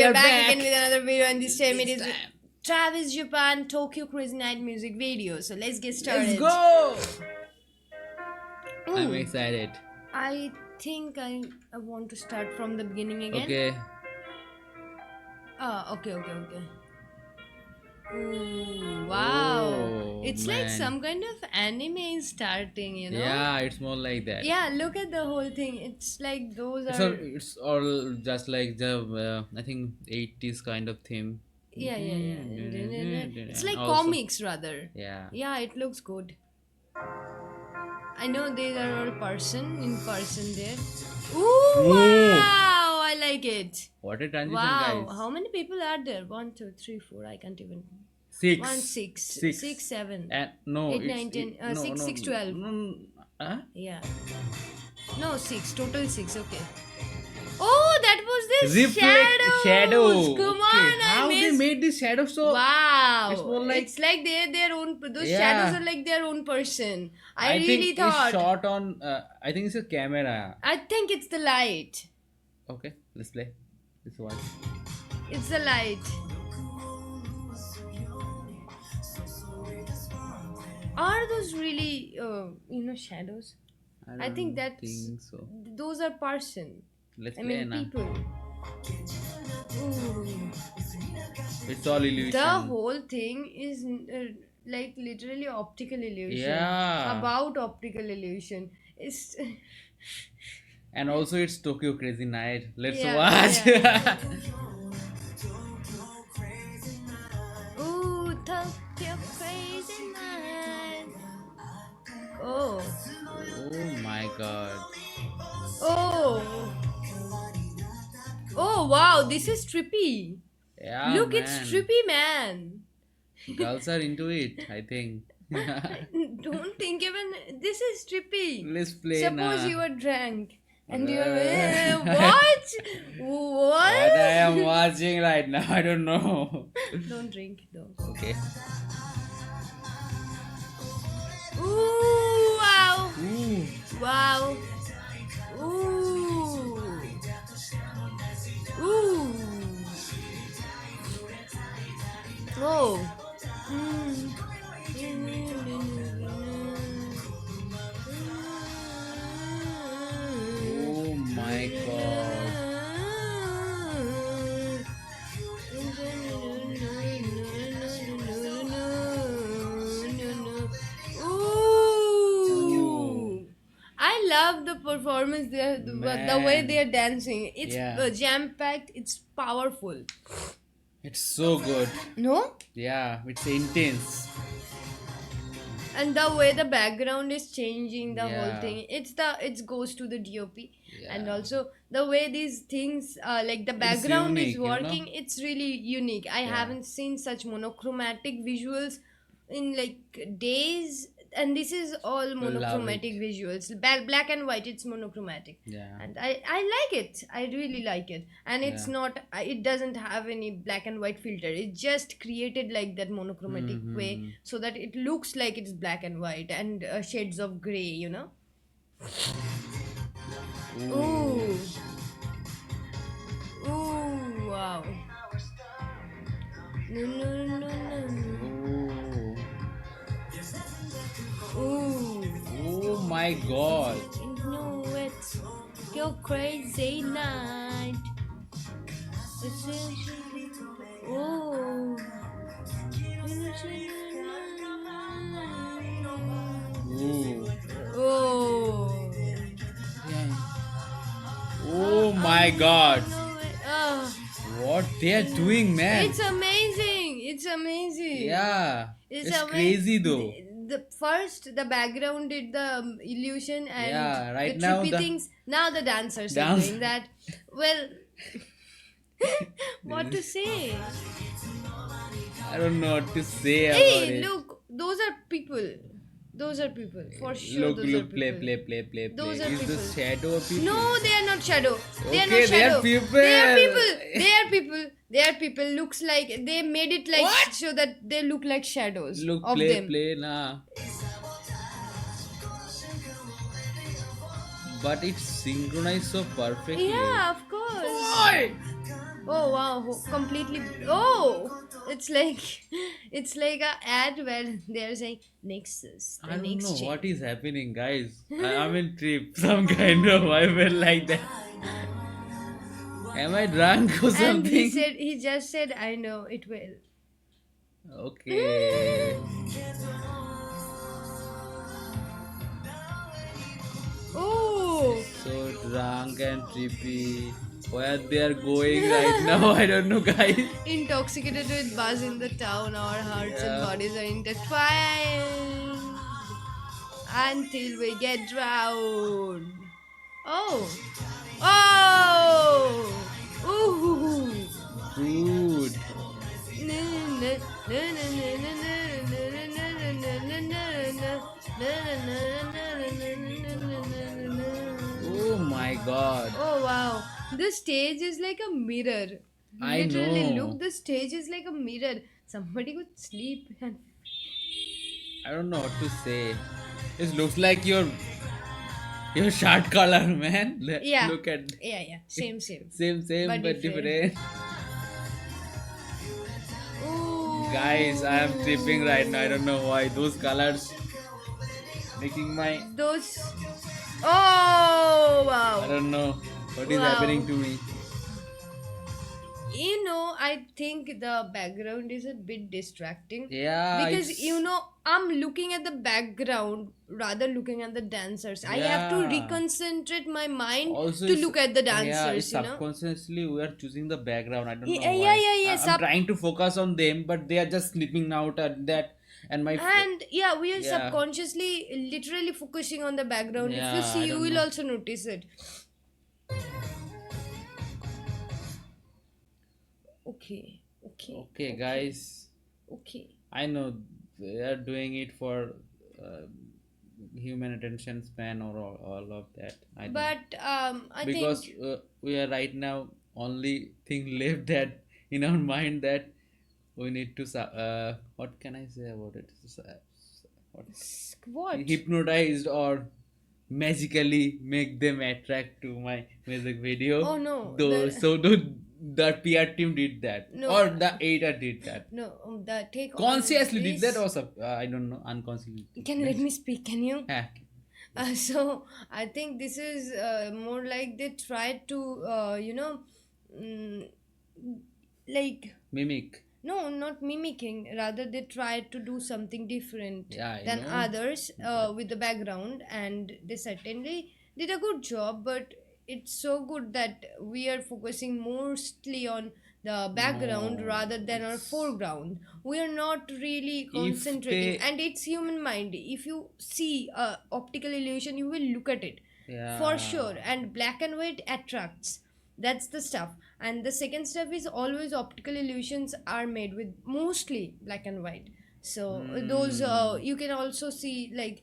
are back back again with another video, and this time it is This time. Travis Japan Tokyo Crazy Night music video. So let's get started. Let's go. I'm Ooh, excited. I think I want to start from the beginning again. Okay. Okay. Ooh, wow. Oh, It's like man. some kind of anime is starting, you know? Yeah, it's more like that. Yeah, look at the whole thing. It's like those It's are. all just like the I think 80s kind of theme. Yeah. It's like Also, comics rather. yeah. Yeah, it looks good. I know they are all in person there. Ooh, wow! I like it. What a transition, Wow, guys. how many people are there? 1, 2, 3, 4. I can't even. Six. 1, 6, Six. 6, 7. And no, 8, it's 9, 10, no, 6, no, 6, 12. No, huh? Yeah. No, 6. Total 6. Okay. Oh, that was this Shadow. Come Okay. on, How I they missed. made this shadow so? Wow. It's more like- It's like they're their own. Those Yeah. shadows are like their own person. I really think thought. it's shot on. I think it's a camera. I think it's the light. Okay, let's play. Let's watch. It's the light. Are those really, shadows? I think don't that's. think so. Those are person. Let's I play mean, now. people. Ooh. It's all illusion. The whole thing is like literally optical illusion. Yeah. About optical illusion. It's. And also it's Tokyo Crazy Night. Let's Yeah, watch. yeah. Ooh, Tokyo Crazy Night. Oh. Oh my god. Oh. Oh wow, this is trippy. Yeah. Look, man. it's trippy, man. Girls are into it, I think. Don't think even this is trippy. Let's play Suppose now. you were drunk and you Uh. were what? What I am watching right now, I don't know. Don't drink though. Okay. Ooh wow. Ooh. Wow. Ooh. Ooh. Oh. Oh my god. Ooh. I love the performance there, the way Man. they are dancing. It's Yeah. jam packed, it's powerful. It's so good. No? Yeah, it's intense. And the way the background is changing, the whole Yeah. thing, it goes to the DOP. And Yeah. also the way these things like the background unique, is you know? working, it's really unique. I Yeah. haven't seen such monochromatic visuals in like days, and this is all love monochromatic visuals. Black and white, it's monochromatic. Yeah. And I like it. I really like it. And it's Yeah. not, it doesn't have any black and white filter. It's just created like that monochromatic way Mhm. so that it looks like it's black and white and shades of gray, you know? Ooh. Ooh, wow. No. Ooh. Oh my god. No, it's your crazy night. Oh. Ooh. Oh. Yeah. Oh my god. No, oh. What they are doing, man. It's amazing. It's amazing. Yeah. It's amazing. crazy though. The background did the illusion and Yeah, right the now trippy the- things. Now the dancers are doing that. Well, what to say? I don't know what to say about Hey, it. look, those are people. Those are people for sure. Look, those are look, play, people. play. Those are Is the people. shadow a people? No, they are not shadow. They are Okay, not they are shadow. people. They are people. They are people. They are people. Looks like they made it like What? so that they look like shadows Look, of play, them. play, nah. But it's synchronized so perfectly. Yeah, of course. Oi! Oh wow, completely. Oh, it's like it's like a ad where they're saying Nexus, the I don't know next what gen. is happening, guys. I'm in trip, some kind of. I feel like that. Am I drunk or And something? he just said, I know it will. Okay. Oh, So drunk and trippy. Where they are going right now, I don't know, guys. intoxicated with buzz in the town, our hearts and Yeah. bodies are intertwined until we get drowned. Oh, oh, ooh. Dude. Oh my god. Oh wow, the stage is like a mirror. I Literally, look, know. the stage is like a mirror. Somebody could sleep and I don't know what to say. It looks like your shirt color, man. yeah, Look at yeah, same, same but but different. different. Guys, I am tripping right now. I don't Ooh, know why those colors making my. those. Oh I wow, don't know what is happening wow. to me. I think the background is a bit distracting Yeah, because it's I'm looking at the background rather looking at the dancers. I have to yeah. reconcentrate my mind Also, to it's look at the yeah. It's dancers. subconsciously we are choosing the background. I don't know Yeah, yeah, why. yeah, yeah. I'm trying to focus on them, but they are just sleeping out at that. And And yeah, we are yeah, subconsciously literally focusing on the background. If you yeah. I see, you don't will know. also notice it. Okay, okay, Okay, okay, guys. okay. I know they are doing it for uh, human attention span or all of that. I know But I because think we are right now only thing left that in our mind that we need to what can I say about it? What what? hypnotized or magically make them attract to my music video. Oh no, Though so the PR team did that no, or the editor did that. no. The take on Consciously did that this. or I don't know unconsciously did Can you let that. me speak? Can you? Ah, So I think this is more like they tried to, mm, like mimic. no, not mimicking. Rather, they tried to do something different Yeah, I than know. others But with the background, and they certainly did a good job. But it's so good that we are focusing mostly on the background no, rather than our it's foreground. We are not really if concentrating, they and it's human mind. If you see a optical illusion, you will look at it for yeah. sure, and black and white attracts. That's the stuff. And the second stuff is always optical illusions are made with mostly black and white. So those Hmm. you can also see like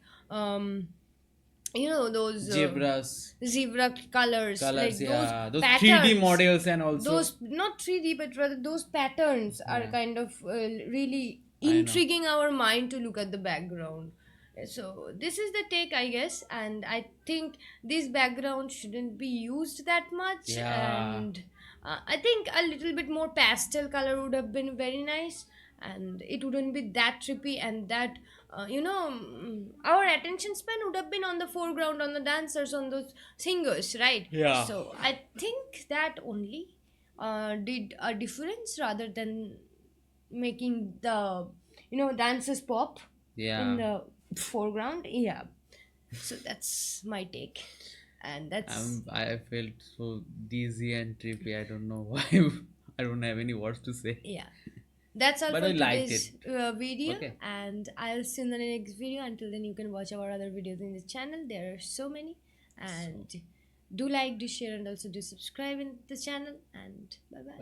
those Zebras, zebra colors, colors, like those yeah. Those 3D patterns. models and also Those not 3D, but rather those patterns are yeah, kind of really I know. intriguing our mind to look at the background. So this is the take, I guess, and I think this background shouldn't be used that much. Yeah. And I think a little bit more pastel color would have been very nice, and it wouldn't be that trippy and that our attention span would have been on the foreground, on the dancers, on those singers, right? Yeah. So I think that only did a difference rather than making the dancers pop in Yeah. the foreground. Yeah, so that's my take, and that's I felt so dizzy and trippy. I don't know why. I don't have any words to say. yeah. That's all But for I liked it. today's video, Okay. and I'll see you in the next video. Until then, you can watch our other videos in the channel. There are so many, So and do like, do share, and also do subscribe in the channel. And bye bye.